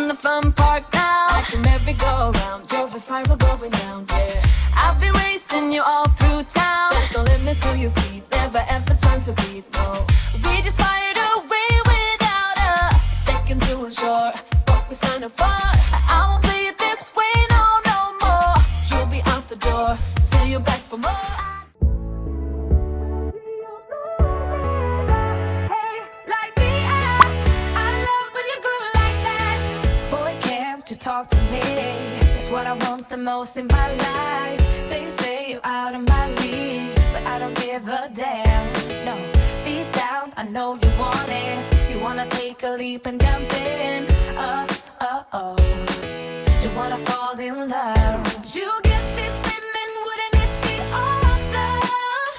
in the fun park now. Like a merry-go-round, drove a spiral going round, yeah. I've been racing you all through town. There's no limit to your speed, never ever time to beat, no. We just fired away without a second to ensure what we signed up for. I won't play it this way, no, no more. You'll be out the door till you're back for more. Talk to me, it's what I want the most in my life. They say you're out of my league, but I don't give a damn. No, deep down I know you want it. You wanna take a leap and jump in. Oh, you wanna fall in love. You get me spinning, wouldn't it be awesome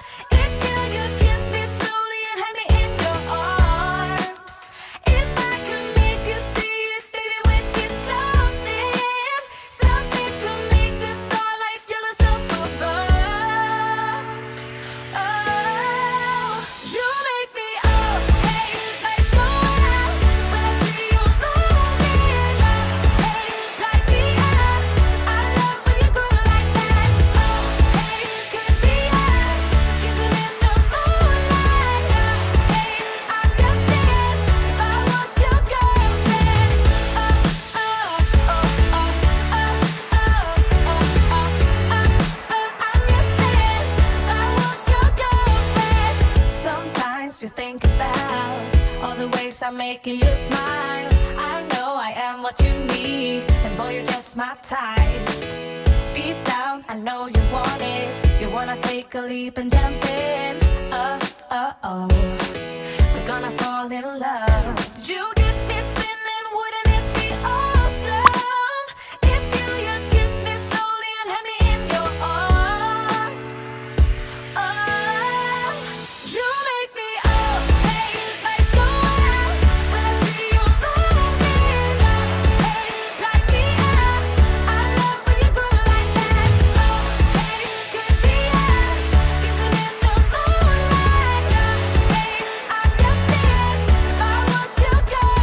if you just kiss me slowly and had me in your arms? If I could make you see it, baby, we'd be something to make the starlight jealous up above. Oh, you make me up, hey, lights go out when I see you moving up, hey, light me up. I love when you groove like that. Oh, hey, could be us, kissing in the moonlight. Hey, I'm just saying, if I was your girlfriend. Sometimes you think about all the ways I'm making you smile. I know I am what you need, and boy, you're just my type. Deep down, I know you want it. You wanna take a leap and jump in. We're gonna fall in love. You get me spinning, wouldn't it be awesome if you just kiss me slowly and had me in your arms? Oh, you make me up, hey, lights go out when I see you moving up, hey, light me up. I love when you groove like that. Oh, hey, could be us, kissing in the moonlight. Hey, I'm just saying, if I was your girl.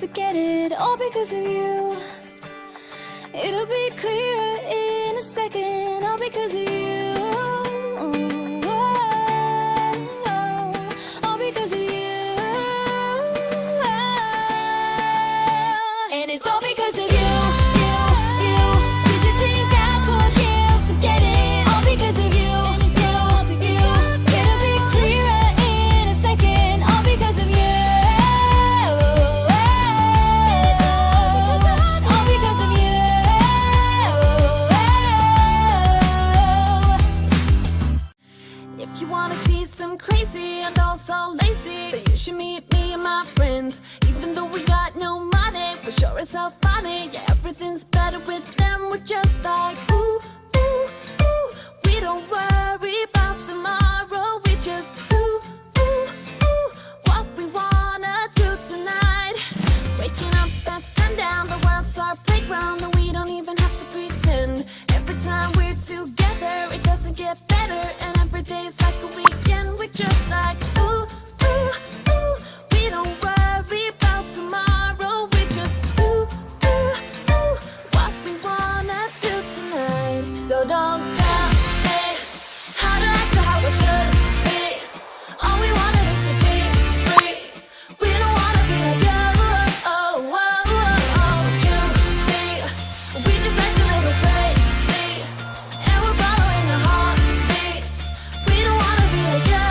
forget it, all because of you. It'll be clearer in a second, all because of you. All because of you. And it's all because of you. Did you think I'd forget it? All because of you. It'll be clearer in a second, all because of you. All because of you. If you wanna see some crazy and also lazy, then you should meet me and my friends. Even though we got no money, for sure as hell funny. Yeah, everything's better with them. We're just like ooh, ooh, ooh. We don't worry about tomorrow. We just do, ooh, ooh, what we wanna do tonight. Waking up at sundown, the world's our playground, and we don't even have to pretend. Every time we're together, it doesn't get better, and every day's like a weekend. We're just like ooh, ooh, ooh. We don't worry about tomorrow. We just do, ooh, ooh, what we wanna do tonight. So don't tell me how to act or how I should be. All we wanted is to be free. We don't wanna be like you. You see, we just like a little crazy, and we're following our heartbeats. We don't wanna be like you.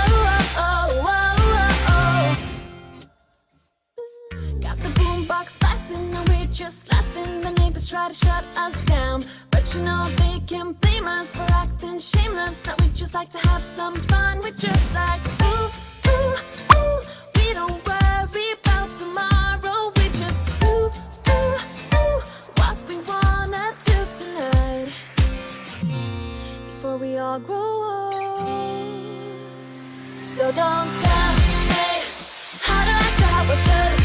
Got the boombox blasting and we're just laughing. The neighbors try to shut us down, but you know they can't blame us for acting shameless. Now we just like to have some fun. We're just like ooh, ooh, ooh. We don't worry about tomorrow. We just do, ooh, ooh, what we wanna do tonight. Before we all grow old. So don't tell me how to act or how I should